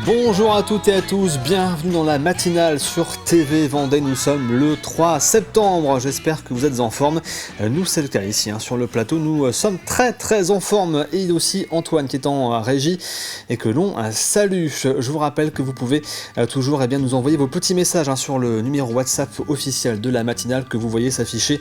Bonjour à toutes et à tous, bienvenue dans la matinale sur TV Vendée. Nous sommes le 3 septembre, j'espère que vous êtes en forme. Nous, c'est le cas ici, sur le plateau, nous sommes très en forme. Et aussi Antoine qui est en régie et que l'on salue. Je vous rappelle que vous pouvez toujours nous envoyer vos petits messages sur le numéro WhatsApp officiel de la matinale que vous voyez s'afficher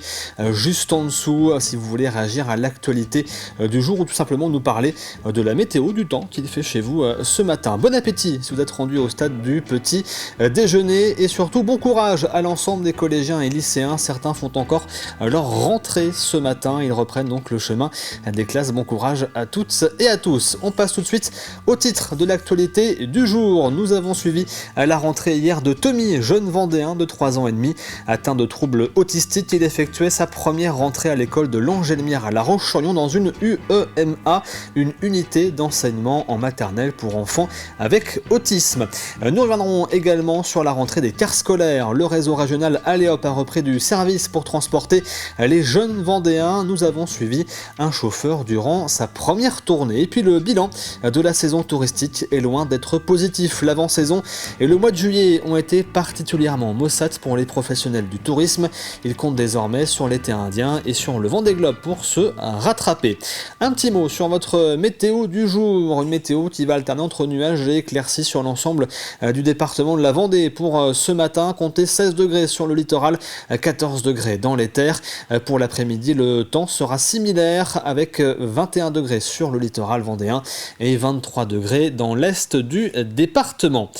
juste en dessous si vous voulez réagir à l'actualité du jour ou tout simplement nous parler de la météo du temps qu'il fait chez vous ce matin. Bon appétit si vous êtes rendu au stade du petit déjeuner et surtout bon courage à l'ensemble des collégiens et lycéens. Certains font encore leur rentrée ce matin. Ils reprennent donc le chemin des classes. Bon courage à toutes et à tous. On passe tout de suite au titre de l'actualité du jour. Nous avons suivi la rentrée hier de Tommy, jeune Vendéen de 3 ans et demi, atteint de troubles autistiques. Il effectuait sa première rentrée à l'école de l'Angelmière à La Roche-sur-Yon dans une UEMA, une unité d'enseignement en maternelle pour enfants avec autisme. Nous reviendrons également sur la rentrée des cars scolaires. Le réseau régional Aléop a repris du service pour transporter les jeunes Vendéens. Nous avons suivi un chauffeur durant sa première tournée. Et puis le bilan de la saison touristique est loin d'être positif. L'avant-saison et le mois de juillet ont été particulièrement maussades pour les professionnels du tourisme. Ils comptent désormais sur l'été indien et sur le Vendée Globe pour se rattraper. Un petit mot sur votre météo du jour. Une météo qui va alterner entre nuages et éclaircies sur l'ensemble du département de la Vendée. Pour ce matin, comptez 16 degrés sur le littoral, 14 degrés dans les terres. Pour l'après-midi, le temps sera similaire avec 21 degrés sur le littoral vendéen et 23 degrés dans l'est du département.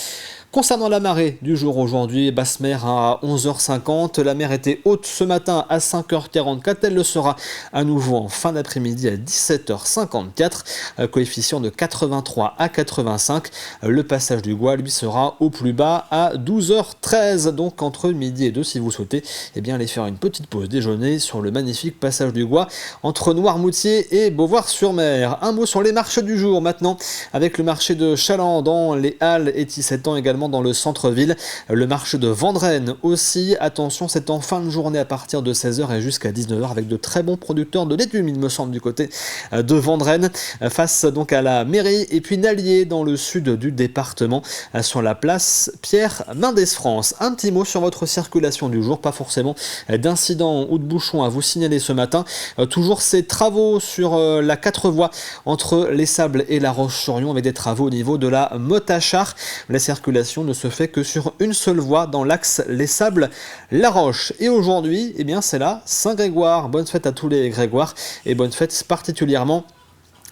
Concernant la marée du jour aujourd'hui, basse mer à 11h50, la mer était haute ce matin à 5h44, elle le sera à nouveau en fin d'après-midi à 17h54, coefficient de 83 à 85, le passage du Gois lui sera au plus bas à 12h13, donc entre midi et 2 si vous souhaitez aller faire une petite pause déjeuner sur le magnifique passage du Gois entre Noirmoutier et Beauvoir-sur-Mer. Un mot sur les marchés du jour maintenant, avec le marché de Chaland dans les Halles et Tissetan également dans le centre-ville, le marché de Vendrennes aussi. Attention, c'est en fin de journée à partir de 16h et jusqu'à 19h avec de très bons producteurs de légumes, il me semble, du côté de Vendrennes, face donc à la mairie. Et puis Nallier dans le sud du département, sur la place Pierre Mendès France. Un petit mot sur votre circulation du jour, pas forcément d'incidents ou de bouchons à vous signaler ce matin. Toujours ces travaux sur la 4 voies entre les Sables et La Roche-sur-Yon avec des travaux au niveau de la Motachar. La circulation ne se fait que sur une seule voie dans l'axe Les Sables-La Roche. Et aujourd'hui, c'est la Saint-Grégoire. Bonne fête à tous les Grégoires et bonne fête particulièrement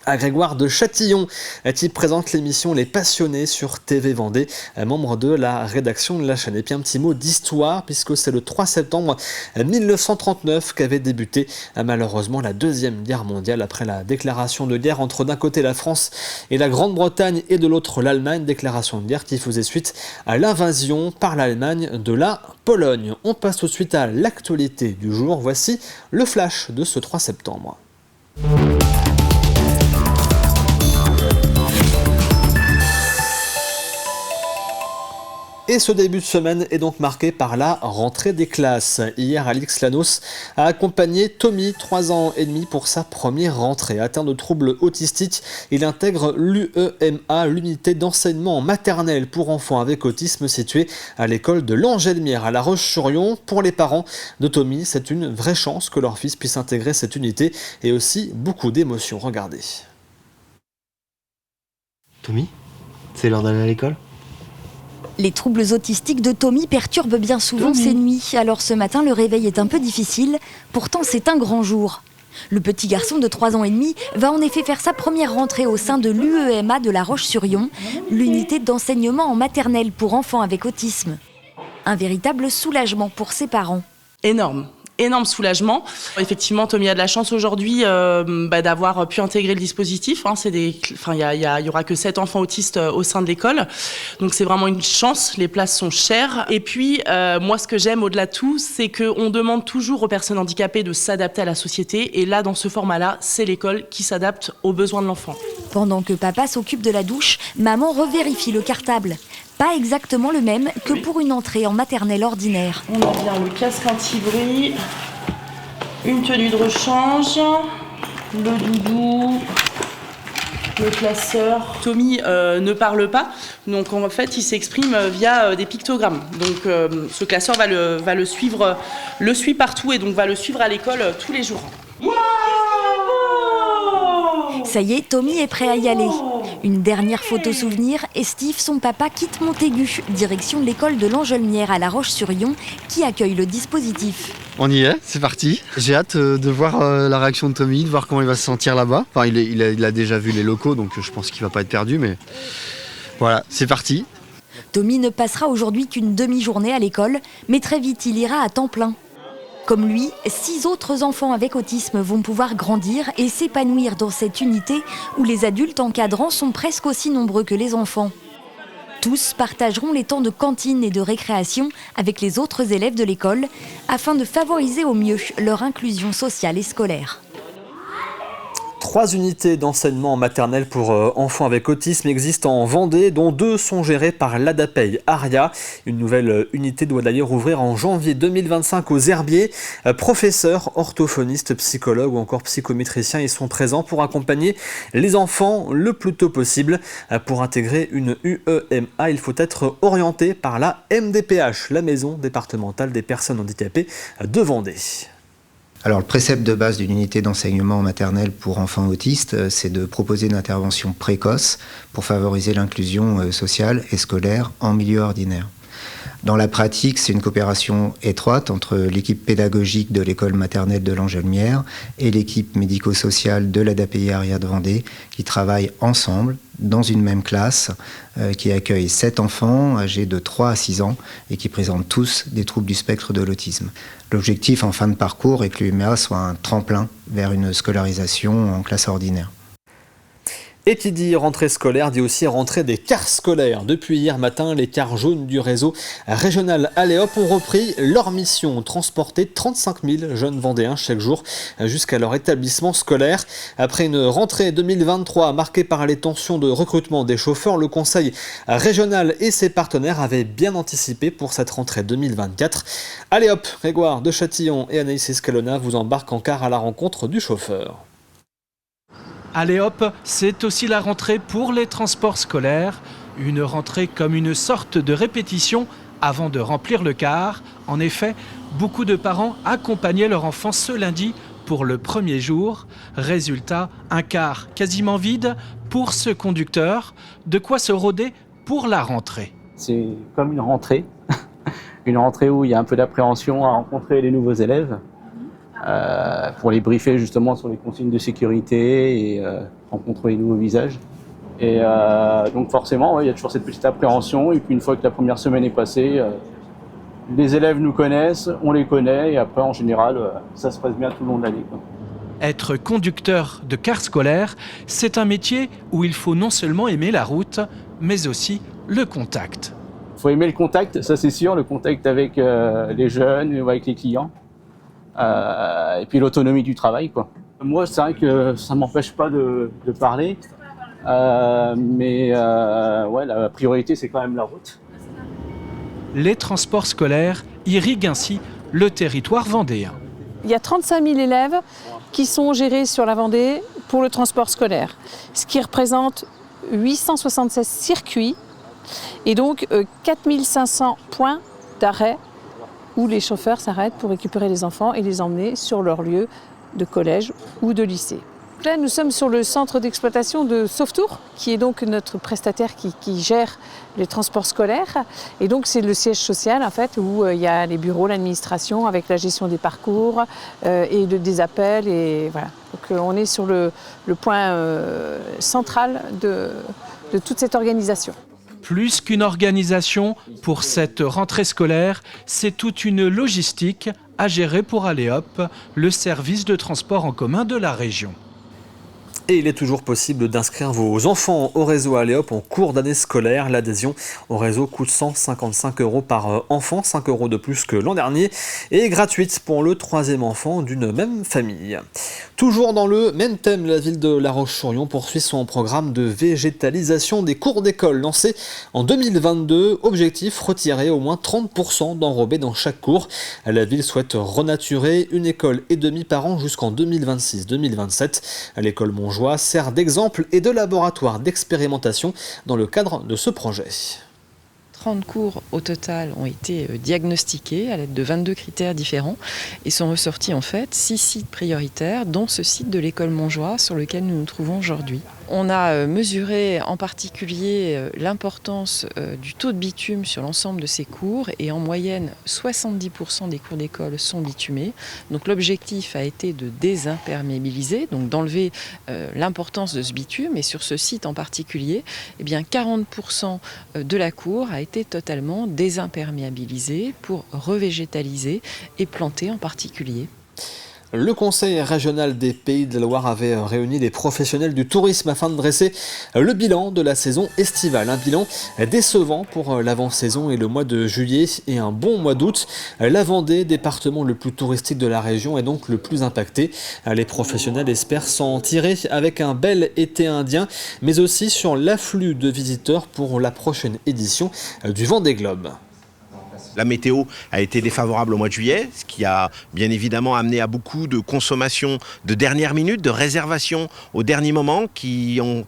à Grégoire de Châtillon, qui présente l'émission Les Passionnés sur TV Vendée, membre de la rédaction de la chaîne. Et puis un petit mot d'histoire, puisque c'est le 3 septembre 1939 qu'avait débuté malheureusement la Deuxième Guerre mondiale, après la déclaration de guerre entre d'un côté la France et la Grande-Bretagne et de l'autre l'Allemagne, déclaration de guerre qui faisait suite à l'invasion par l'Allemagne de la Pologne. On passe tout de suite à l'actualité du jour. Voici le flash de ce 3 septembre. Et ce début de semaine est donc marqué par la rentrée des classes. Hier, Alix Lanos a accompagné Tommy, 3 ans et demi, pour sa première rentrée. Atteint de troubles autistiques, il intègre l'UEMA, l'unité d'enseignement maternel pour enfants avec autisme située à l'école de l'Angelmière à La Roche-sur-Yon. Pour les parents de Tommy, c'est une vraie chance que leur fils puisse intégrer cette unité et aussi beaucoup d'émotions. Regardez. Tommy, c'est l'heure d'aller à l'école ? Les troubles autistiques de Tommy perturbent bien souvent ses nuits. Alors ce matin, le réveil est un peu difficile. Pourtant, c'est un grand jour. Le petit garçon de 3 ans et demi va en effet faire sa première rentrée au sein de l'UEMA de La Roche-sur-Yon, l'unité d'enseignement en maternelle pour enfants avec autisme. Un véritable soulagement pour ses parents. Énorme soulagement. Effectivement, Tommy a de la chance aujourd'hui d'avoir pu intégrer le dispositif. Il y aura que 7 enfants autistes au sein de l'école. Donc c'est vraiment une chance. Les places sont chères. Et puis, moi, ce que j'aime au-delà de tout, c'est qu'on demande toujours aux personnes handicapées de s'adapter à la société. Et là, dans ce format-là, c'est l'école qui s'adapte aux besoins de l'enfant. Pendant que papa s'occupe de la douche, maman revérifie le cartable. Pas exactement le même que pour une entrée en maternelle ordinaire. On a bien le casque anti-bruit, une tenue de rechange, le doudou, Le classeur Tommy ne parle pas, donc en fait il s'exprime via des pictogrammes. Donc ce classeur va le suivre, le suit partout et donc va le suivre à l'école tous les jours. Ça y est, Tommy est prêt à y aller. Une dernière photo souvenir et Steve, son papa, quitte Montaigu, direction l'école de l'Angelmière à La Roche-sur-Yon, qui accueille le dispositif. On y est, c'est parti. J'ai hâte de voir la réaction de Tommy, de voir comment il va se sentir là-bas. Enfin, il a déjà vu les locaux, donc je pense qu'il va pas être perdu, mais voilà, c'est parti. Tommy ne passera aujourd'hui qu'une demi-journée à l'école, mais très vite il ira à temps plein. Comme lui, 6 autres enfants avec autisme vont pouvoir grandir et s'épanouir dans cette unité où les adultes encadrants sont presque aussi nombreux que les enfants. Tous partageront les temps de cantine et de récréation avec les autres élèves de l'école afin de favoriser au mieux leur inclusion sociale et scolaire. 3 unités d'enseignement maternel pour enfants avec autisme existent en Vendée, dont 2 sont gérées par l'ADAPEI Aria. Une nouvelle unité doit d'ailleurs ouvrir en janvier 2025 aux Herbiers. Professeurs, orthophonistes, psychologues ou encore psychométriciens y sont présents pour accompagner les enfants le plus tôt possible. Pour intégrer une UEMA, il faut être orienté par la MDPH, la Maison départementale des personnes handicapées de Vendée. Alors le précepte de base d'une unité d'enseignement maternel pour enfants autistes, c'est de proposer une intervention précoce pour favoriser l'inclusion sociale et scolaire en milieu ordinaire. Dans la pratique, c'est une coopération étroite entre l'équipe pédagogique de l'école maternelle de l'Angelmière et l'équipe médico-sociale de l'ADAPEI Aria de Vendée qui travaillent ensemble dans une même classe qui accueille 7 enfants âgés de 3 à 6 ans et qui présentent tous des troubles du spectre de l'autisme. L'objectif en fin de parcours est que l'UMA soit un tremplin vers une scolarisation en classe ordinaire. Et qui dit rentrée scolaire dit aussi rentrée des cars scolaires. Depuis hier matin, les cars jaunes du réseau régional Aléop ont repris leur mission, transporter 35 000 jeunes vendéens chaque jour jusqu'à leur établissement scolaire. Après une rentrée 2023 marquée par les tensions de recrutement des chauffeurs, le conseil régional et ses partenaires avaient bien anticipé pour cette rentrée 2024. Aléop, Grégoire de Châtillon et Anaïs Escalona vous embarquent en car à la rencontre du chauffeur. Aléop, c'est aussi la rentrée pour les transports scolaires. Une rentrée comme une sorte de répétition avant de remplir le car. En effet, beaucoup de parents accompagnaient leur enfant ce lundi pour le premier jour. Résultat, un car quasiment vide pour ce conducteur. De quoi se rôder pour la rentrée. C'est comme une rentrée. Une rentrée où il y a un peu d'appréhension à rencontrer les nouveaux élèves. Pour les briefer justement sur les consignes de sécurité et rencontrer les nouveaux visages. Et donc forcément, il y a toujours cette petite appréhension. Et puis une fois que la première semaine est passée, les élèves nous connaissent, on les connaît et après en général, ça se passe bien tout le long de l'année. Être conducteur de car scolaire, c'est un métier où il faut non seulement aimer la route, mais aussi le contact. Il faut aimer le contact, ça c'est sûr, le contact avec les jeunes ou avec les clients. Et puis l'autonomie du travail, quoi. Moi, c'est vrai que ça ne m'empêche pas de parler, mais ouais, la priorité, c'est quand même la route. Les transports scolaires irriguent ainsi le territoire vendéen. Il y a 35 000 élèves qui sont gérés sur la Vendée pour le transport scolaire, ce qui représente 876 circuits et donc 4 500 points d'arrêt où les chauffeurs s'arrêtent pour récupérer les enfants et les emmener sur leur lieu de collège ou de lycée. Là, nous sommes sur le centre d'exploitation de Sauvetour, qui est donc notre prestataire qui gère les transports scolaires. Et donc, c'est le siège social, en fait, où il y a les bureaux, l'administration, avec la gestion des parcours et des appels. Et voilà. Donc, on est sur le point central de toute cette organisation. Plus qu'une organisation, pour cette rentrée scolaire, c'est toute une logistique à gérer pour Aléop, le service de transport en commun de la région. Et il est toujours possible d'inscrire vos enfants au réseau Aléop en cours d'année scolaire. L'adhésion au réseau coûte 155 € par enfant, 5 € de plus que l'an dernier, et est gratuite pour le 3e enfant d'une même famille. Toujours dans le même thème, la ville de La Roche-sur-Yon poursuit son programme de végétalisation des cours d'école lancé en 2022. Objectif, retirer au moins 30% d'enrobés dans chaque cours. La ville souhaite renaturer 1,5 école par an jusqu'en 2026-2027. L'école Montjean Montjoie sert d'exemple et de laboratoire d'expérimentation dans le cadre de ce projet. 30 cours au total ont été diagnostiqués à l'aide de 22 critères différents et sont ressortis en fait 6 sites prioritaires, dont ce site de l'école Montjoie sur lequel nous nous trouvons aujourd'hui. On a mesuré en particulier l'importance du taux de bitume sur l'ensemble de ces cours et en moyenne 70% des cours d'école sont bitumés. Donc l'objectif a été de désimperméabiliser, donc d'enlever l'importance de ce bitume, et sur ce site en particulier, eh bien 40% de la cour a été totalement désimperméabilisée pour revégétaliser et planter en particulier. Le Conseil régional des Pays de la Loire avait réuni les professionnels du tourisme afin de dresser le bilan de la saison estivale. Un bilan décevant pour l'avant-saison et le mois de juillet et un bon mois d'août. La Vendée, département le plus touristique de la région, est donc le plus impacté. Les professionnels espèrent s'en tirer avec un bel été indien, mais aussi sur l'afflux de visiteurs pour la prochaine édition du Vendée Globe. La météo a été défavorable au mois de juillet, ce qui a bien évidemment amené à beaucoup de consommation de dernière minute, de réservations au dernier moment, qui ont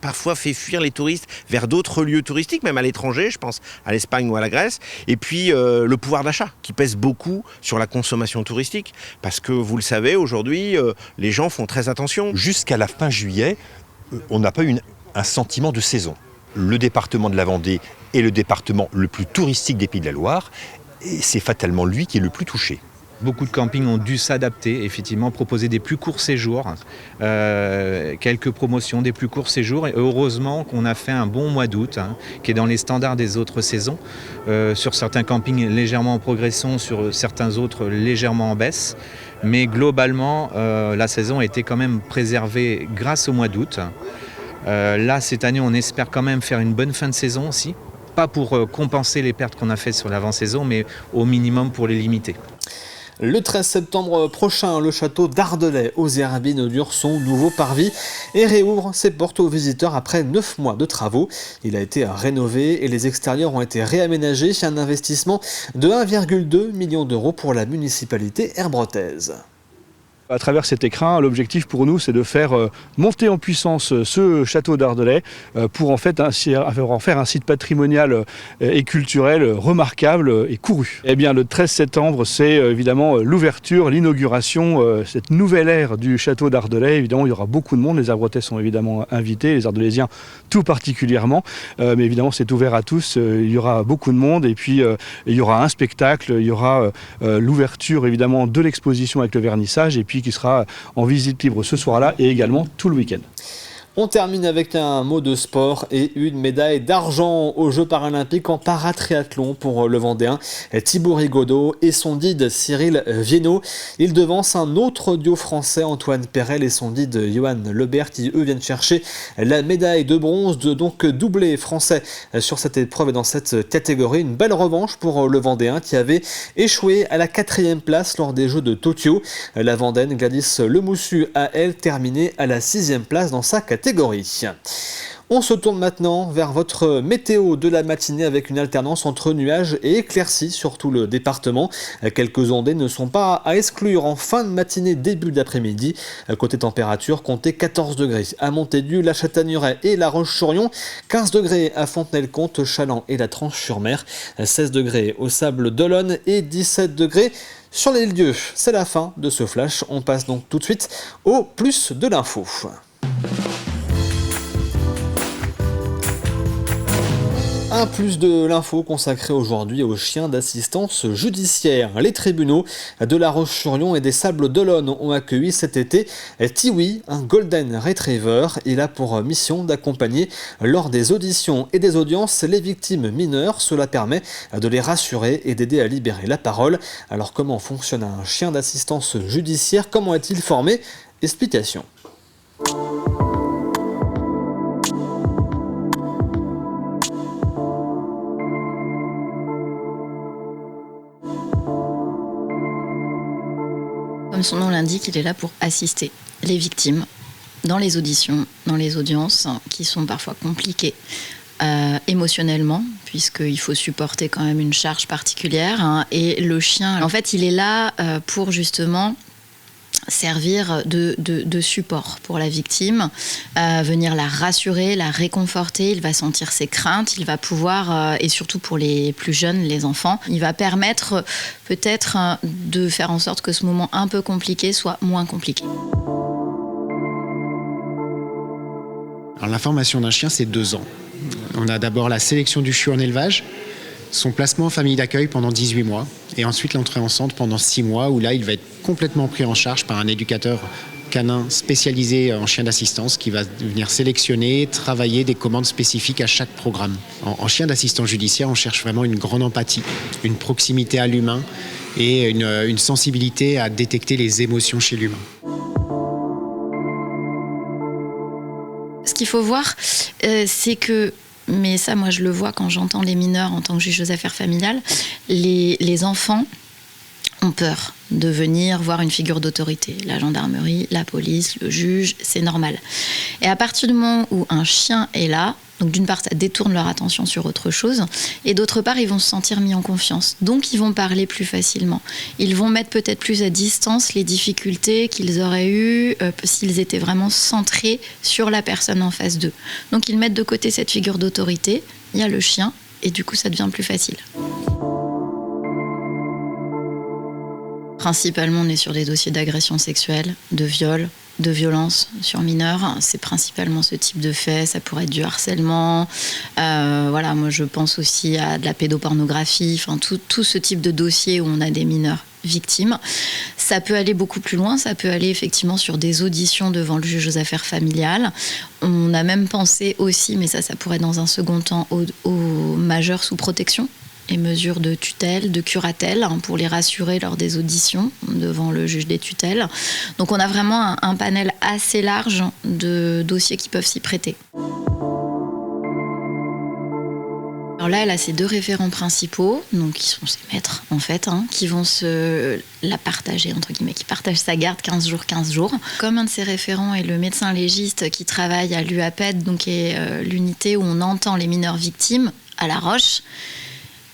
parfois fait fuir les touristes vers d'autres lieux touristiques, même à l'étranger, je pense à l'Espagne ou à la Grèce. Et puis le pouvoir d'achat, qui pèse beaucoup sur la consommation touristique. Parce que vous le savez, aujourd'hui, les gens font très attention. Jusqu'à la fin juillet, on n'a pas eu un sentiment de saison. Le département de la Vendée est le département le plus touristique des Pays de la Loire, et c'est fatalement lui qui est le plus touché. Beaucoup de campings ont dû s'adapter, effectivement, proposer des plus courts séjours, quelques promotions, des plus courts séjours. Et heureusement qu'on a fait un bon mois d'août, qui est dans les standards des autres saisons. Sur certains campings légèrement en progression, sur certains autres légèrement en baisse. Mais globalement, la saison a été quand même préservée grâce au mois d'août. Là, cette année, on espère quand même faire une bonne fin de saison aussi. Pas pour compenser les pertes qu'on a faites sur l'avant-saison, mais au minimum pour les limiter. Le 13 septembre prochain, le château d'Ardelais aux Herbiers inaugure son nouveau parvis et réouvre ses portes aux visiteurs après 9 mois de travaux. Il a été rénové et les extérieurs ont été réaménagés. Un investissement de 1,2 million d'euros pour la municipalité herbrotaise. À travers cet écrin, l'objectif pour nous, c'est de faire monter en puissance ce château d'Ardelais pour en fait en faire un site patrimonial et culturel remarquable et couru. Eh bien, le 13 septembre, c'est évidemment l'ouverture, l'inauguration, cette nouvelle ère du château d'Ardelais. Évidemment, il y aura beaucoup de monde. Les Arbretais sont évidemment invités, les Ardelésiens tout particulièrement. Mais évidemment, c'est ouvert à tous. Il y aura beaucoup de monde et puis il y aura un spectacle. Il y aura l'ouverture évidemment de l'exposition avec le vernissage et puis qui sera en visite libre ce soir-là et également tout le week-end. On termine avec un mot de sport et une médaille d'argent aux Jeux paralympiques en paratriathlon pour le Vendéen Thibaut Rigaudot et son guide Cyril Viennot. Il devance un autre duo français, Antoine Perel et son guide Johan Lebert, qui eux viennent chercher la médaille de bronze, donc doublé français sur cette épreuve et dans cette catégorie. Une belle revanche pour le Vendéen qui avait échoué à la 4e place lors des Jeux de Tokyo. La Vendéenne Gladys Lemoussu a elle terminé à la 6e place dans sa catégorie. On se tourne maintenant vers votre météo de la matinée avec une alternance entre nuages et éclaircies sur tout le département. Quelques ondées ne sont pas à exclure en fin de matinée, début d'après-midi. Côté température, comptez 14 degrés à Montaigu, la Châtaigneraie et la Roche-sur-Yon, 15 degrés à Fontenay-le-Comte, Challans et la Tranche-sur-Mer, 16 degrés au Sable d'Olonne et 17 degrés sur les lieux. C'est la fin de ce flash. On passe donc tout de suite au plus de l'info. Un plus de l'info consacré aujourd'hui aux chiens d'assistance judiciaire. Les tribunaux de la Roche-sur-Yon et des Sables d'Olonne ont accueilli cet été Tiwi, un Golden Retriever. Il a pour mission d'accompagner lors des auditions et des audiences les victimes mineures. Cela permet de les rassurer et d'aider à libérer la parole. Alors comment fonctionne un chien d'assistance judiciaire? Comment est-il formé? Explication. Comme son nom l'indique, il est là pour assister les victimes dans les auditions, dans les audiences qui sont parfois compliquées émotionnellement, puisqu'il faut supporter quand même une charge particulière. Et le chien, en fait, il est là pour justement servir de support pour la victime, venir la rassurer, la réconforter, il va sentir ses craintes, il va pouvoir, et surtout pour les plus jeunes, les enfants, il va permettre peut-être de faire en sorte que ce moment un peu compliqué soit moins compliqué. Alors, la formation d'un chien, c'est 2 ans. On a d'abord la sélection du chiot en élevage, son placement en famille d'accueil pendant 18 mois, et ensuite l'entrée en centre pendant 6 mois, où là, il va être complètement pris en charge par un éducateur canin spécialisé en chien d'assistance qui va venir sélectionner, travailler des commandes spécifiques à chaque programme. En chien d'assistance judiciaire, on cherche vraiment une grande empathie, une proximité à l'humain et une sensibilité à détecter les émotions chez l'humain. Ce qu'il faut voir, c'est que, mais ça moi je le vois quand j'entends les mineurs en tant que juge aux affaires familiales, les enfants ont peur de venir voir une figure d'autorité. La gendarmerie, la police, le juge, c'est normal. Et à partir du moment où un chien est là, donc d'une part ça détourne leur attention sur autre chose, et d'autre part ils vont se sentir mis en confiance. Donc ils vont parler plus facilement. Ils vont mettre peut-être plus à distance les difficultés qu'ils auraient eues s'ils étaient vraiment centrés sur la personne en face d'eux. Donc ils mettent de côté cette figure d'autorité, il y a le chien, et du coup ça devient plus facile. Principalement, on est sur des dossiers d'agression sexuelle, de viol, de violence sur mineurs. C'est principalement ce type de fait. Ça pourrait être du harcèlement. Voilà, moi, je pense aussi à de la pédopornographie. Enfin, tout ce type de dossier où on a des mineurs victimes. Ça peut aller beaucoup plus loin. Ça peut aller effectivement sur des auditions devant le juge aux affaires familiales. On a même pensé aussi, mais ça pourrait dans un second temps, aux majeurs sous protection. Et mesures de tutelle, de curatelle, pour les rassurer lors des auditions devant le juge des tutelles. Donc on a vraiment un panel assez large de dossiers qui peuvent s'y prêter. Alors là, elle a ses 2 référents principaux, donc qui sont ses maîtres en fait, qui vont se la partager, entre guillemets, qui partagent sa garde 15 jours. Comme un de ses référents est le médecin légiste qui travaille à l'UAPED, donc qui est l'unité où on entend les mineurs victimes à La Roche.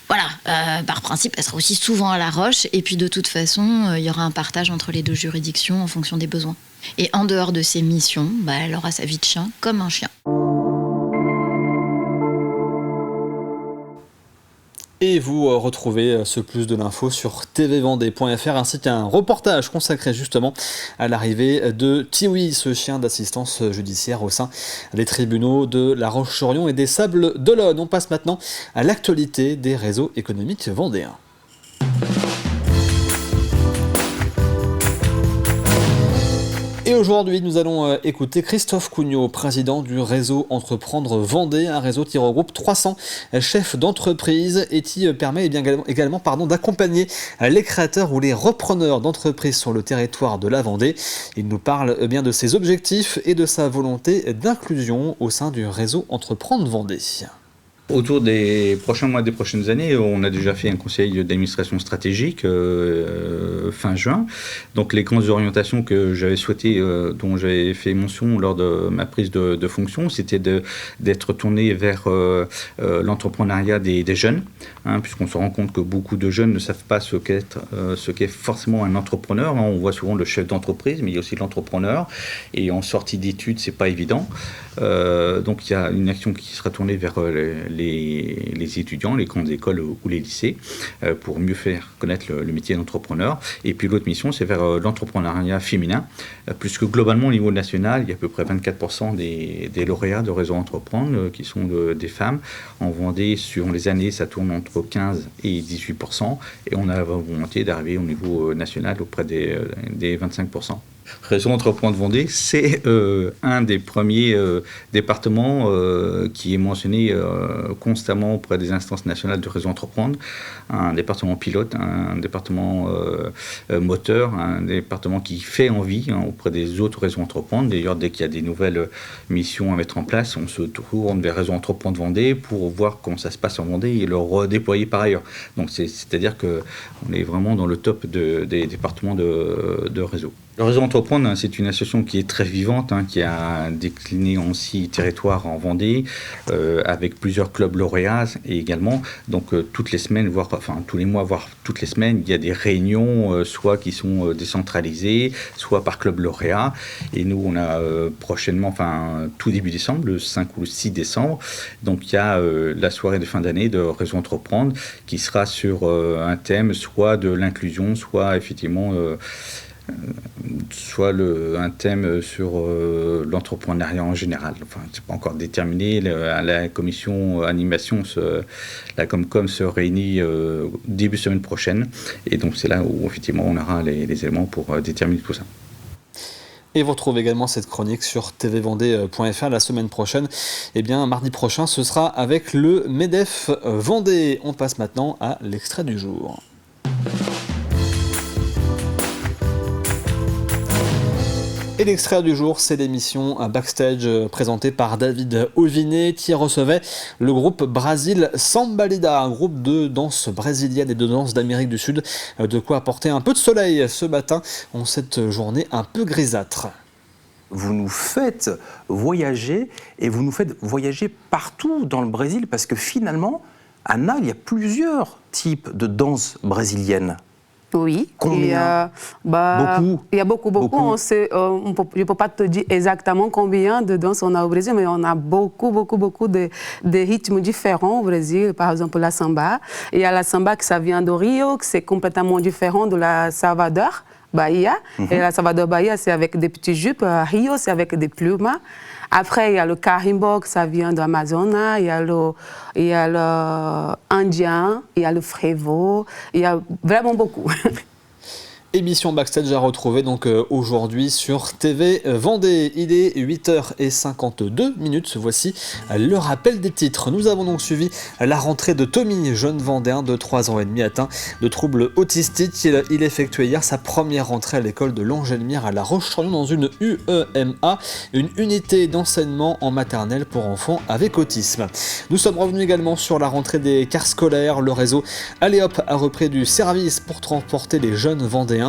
Voilà, par principe, elle sera aussi souvent à La Roche. Et puis de toute façon, il y aura un partage entre les 2 juridictions en fonction des besoins. Et en dehors de ses missions, elle aura sa vie de chien comme un chien. Et vous retrouvez ce plus de l'info sur tvvendée.fr ainsi qu'un reportage consacré justement à l'arrivée de Tiwi, ce chien d'assistance judiciaire au sein des tribunaux de La Roche-sur-Yon et des Sables-d'Olonne. On passe maintenant à l'actualité des réseaux économiques vendéens. Et aujourd'hui, nous allons écouter Christophe Cugnot, président du réseau Entreprendre Vendée, un réseau qui regroupe 300 chefs d'entreprise et qui permet également d'accompagner les créateurs ou les repreneurs d'entreprises sur le territoire de la Vendée. Il nous parle bien de ses objectifs et de sa volonté d'inclusion au sein du réseau Entreprendre Vendée. Autour des prochains mois, des prochaines années, on a déjà fait un conseil d'administration stratégique fin juin. Donc les grandes orientations que j'avais souhaitées, dont j'avais fait mention lors de ma prise de fonction, c'était d'être tourné vers l'entrepreneuriat des jeunes, puisqu'on se rend compte que beaucoup de jeunes ne savent pas ce qu'est forcément un entrepreneur. On voit souvent le chef d'entreprise, mais il y a aussi l'entrepreneur. Et en sortie d'études, c'est pas évident. Donc il y a une action qui sera tournée vers les étudiants, les grandes écoles ou les lycées, pour mieux faire connaître le métier d'entrepreneur. Et puis l'autre mission, c'est vers l'entrepreneuriat féminin, puisque globalement au niveau national, il y a à peu près 24% des lauréats de Réseau Entreprendre qui sont des femmes. En Vendée, sur les années, ça tourne entre 15 et 18%, et on a la volonté d'arriver au niveau national auprès des 25%. Réseau Entreprendre Vendée, c'est un des premiers départements qui est mentionné constamment auprès des instances nationales de Réseau Entreprendre, un département pilote, un département moteur, un département qui fait envie auprès des autres réseaux Entreprendre. D'ailleurs, dès qu'il y a des nouvelles missions à mettre en place, on se tourne vers Réseau Entreprendre Vendée pour voir comment ça se passe en Vendée et le redéployer par ailleurs. Donc c'est-à-dire qu'on est vraiment dans le top des départements de réseau. Le réseau Entreprendre, c'est une association qui est très vivante, qui a décliné en 6 territoires en Vendée, avec plusieurs clubs lauréats et également. Donc toutes les semaines, tous les mois, voire toutes les semaines, il y a des réunions, soit qui sont décentralisées, soit par club lauréat. Et nous, on a prochainement, tout début décembre, le 5 ou le 6 décembre, donc il y a la soirée de fin d'année de Réseau Entreprendre qui sera sur un thème, soit de l'inclusion, soit effectivement... un thème sur l'entrepreneuriat en général. C'est pas encore déterminé. La commission animation, la Comcom se réunit début semaine prochaine. Et donc c'est là où effectivement on aura les éléments pour déterminer tout ça. Et vous retrouvez également cette chronique sur tvvendée.fr la semaine prochaine. Mardi prochain, ce sera avec le MEDEF Vendée. On passe maintenant à l'extrait du jour. Et l'extrait du jour, c'est l'émission Backstage présentée par David Ovinet qui recevait le groupe Brasil Sambalida, un groupe de danse brésilienne et de danse d'Amérique du Sud. De quoi apporter un peu de soleil ce matin en cette journée un peu grisâtre. Vous nous faites voyager et vous nous faites voyager partout dans le Brésil parce que finalement, Anna, il y a plusieurs types de danse brésilienne. Oui. Combien? Beaucoup. Il y a beaucoup. Je ne peux pas te dire exactement combien de danses on a au Brésil, mais on a beaucoup de rythmes différents au Brésil. Par exemple, la samba. Il y a la samba qui ça vient de Rio, que c'est complètement différent de la Salvador Bahia. Et la Salvador Bahia, c'est avec des petites jupes. À Rio, c'est avec des plumas. Après, il y a le carimbo, ça vient de l'Amazonas, il y a le indien, il y a le frevo, il y a vraiment beaucoup. Émission Backstage à retrouver donc aujourd'hui sur TV Vendée. Il est 8h52. Voici le rappel des titres. Nous avons donc suivi la rentrée de Tommy, jeune Vendéen de 3 ans et demi atteint de troubles autistiques. Il effectuait hier sa première rentrée à l'école de Langelmire à La Roche-sur-Yon dans une UEMA, une unité d'enseignement en maternelle pour enfants avec autisme. Nous sommes revenus également sur la rentrée des cars scolaires. Le réseau Aléop a repris du service pour transporter les jeunes Vendéens.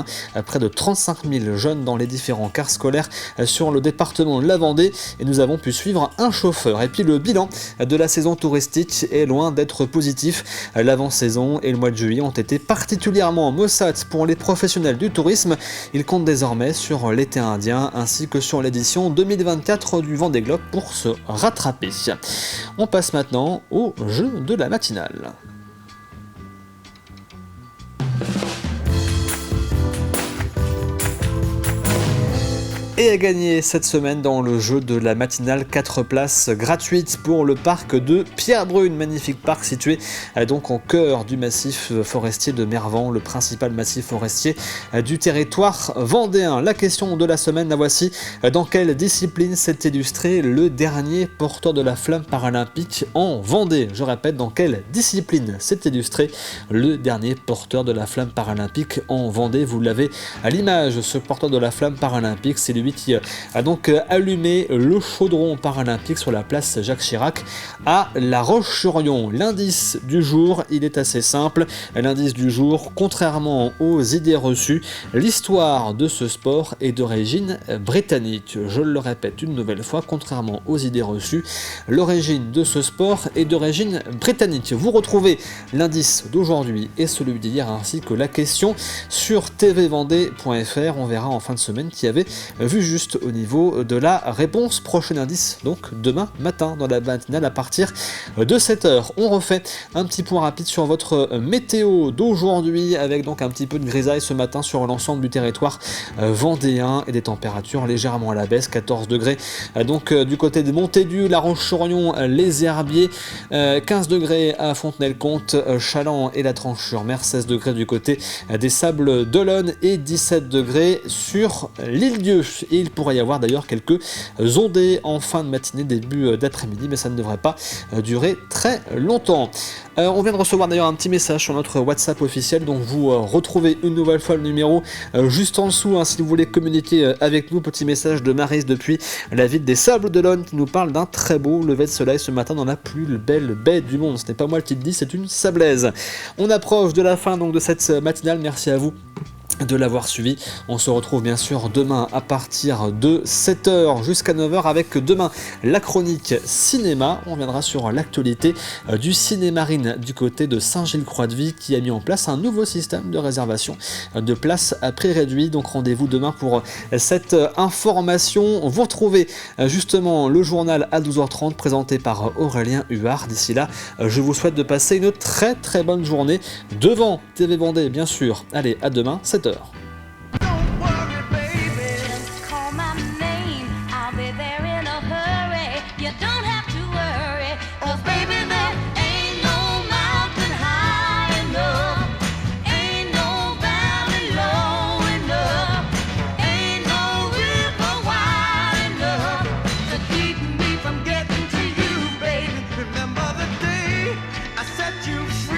Près de 35 000 jeunes dans les différents cars scolaires sur le département de la Vendée et nous avons pu suivre un chauffeur. Et puis le bilan de la saison touristique est loin d'être positif. L'avant-saison et le mois de juillet ont été particulièrement maussades pour les professionnels du tourisme. Ils comptent désormais sur l'été indien ainsi que sur l'édition 2024 du Vendée Globe pour se rattraper. On passe maintenant au jeu de la matinale. Et à gagner cette semaine dans le jeu de la matinale 4 places gratuites pour le parc de Pierrebrune, magnifique parc situé donc en cœur du massif forestier de Mervan, le principal massif forestier du territoire vendéen. La question de la semaine, la voici. Dans quelle discipline s'est illustré le dernier porteur de la flamme paralympique en Vendée? Je répète, dans quelle discipline s'est illustré le dernier porteur de la flamme paralympique en Vendée? Vous l'avez à l'image, ce porteur de la flamme paralympique, c'est lui qui a donc allumé le chaudron paralympique sur la place Jacques Chirac à La Roche-sur-Yon. L'indice du jour, il est assez simple. L'indice du jour, contrairement aux idées reçues, l'histoire de ce sport est d'origine britannique. Je le répète une nouvelle fois, contrairement aux idées reçues, l'origine de ce sport est d'origine britannique. Vous retrouvez l'indice d'aujourd'hui et celui d'hier ainsi que la question sur tvvendée.fr. On verra en fin de semaine qui avait vu juste au niveau de la réponse. Prochain indice donc demain matin dans la matinale à partir de 7h. On refait un petit point rapide sur votre météo d'aujourd'hui avec donc un petit peu de grisaille ce matin sur l'ensemble du territoire vendéen et des températures légèrement à la baisse, 14 degrés donc du côté de Montaigu, La Roche-sur-Yon, les Herbiers, 15 degrés à Fontenay-le-Comte, Chaland et la Tranche-sur-Mer, 16 degrés du côté des Sables d'Olonne et 17 degrés sur l'Île-Dieu. Et il pourrait y avoir d'ailleurs quelques ondées en fin de matinée, début d'après-midi, mais ça ne devrait pas durer très longtemps. On vient de recevoir d'ailleurs un petit message sur notre WhatsApp officiel, donc vous retrouvez une nouvelle fois le numéro juste en dessous, si vous voulez communiquer avec nous. Petit message de Maryse depuis la ville des Sables d'Olonne qui nous parle d'un très beau lever de soleil ce matin dans la plus belle baie du monde. Ce n'est pas moi qui le dis, c'est une sablaise. On approche de la fin donc de cette matinale, merci à vous de l'avoir suivi. On se retrouve bien sûr demain à partir de 7h jusqu'à 9h avec demain la chronique cinéma. On viendra sur l'actualité du Cinémarine du côté de Saint-Gilles-Croix-de-Vie qui a mis en place un nouveau système de réservation de places à prix réduit. Donc rendez-vous demain pour cette information. Vous retrouvez justement le journal à 12h30 présenté par Aurélien Huard. D'ici là, je vous souhaite de passer une très très bonne journée devant TV Vendée bien sûr. Allez, à demain, 7h. You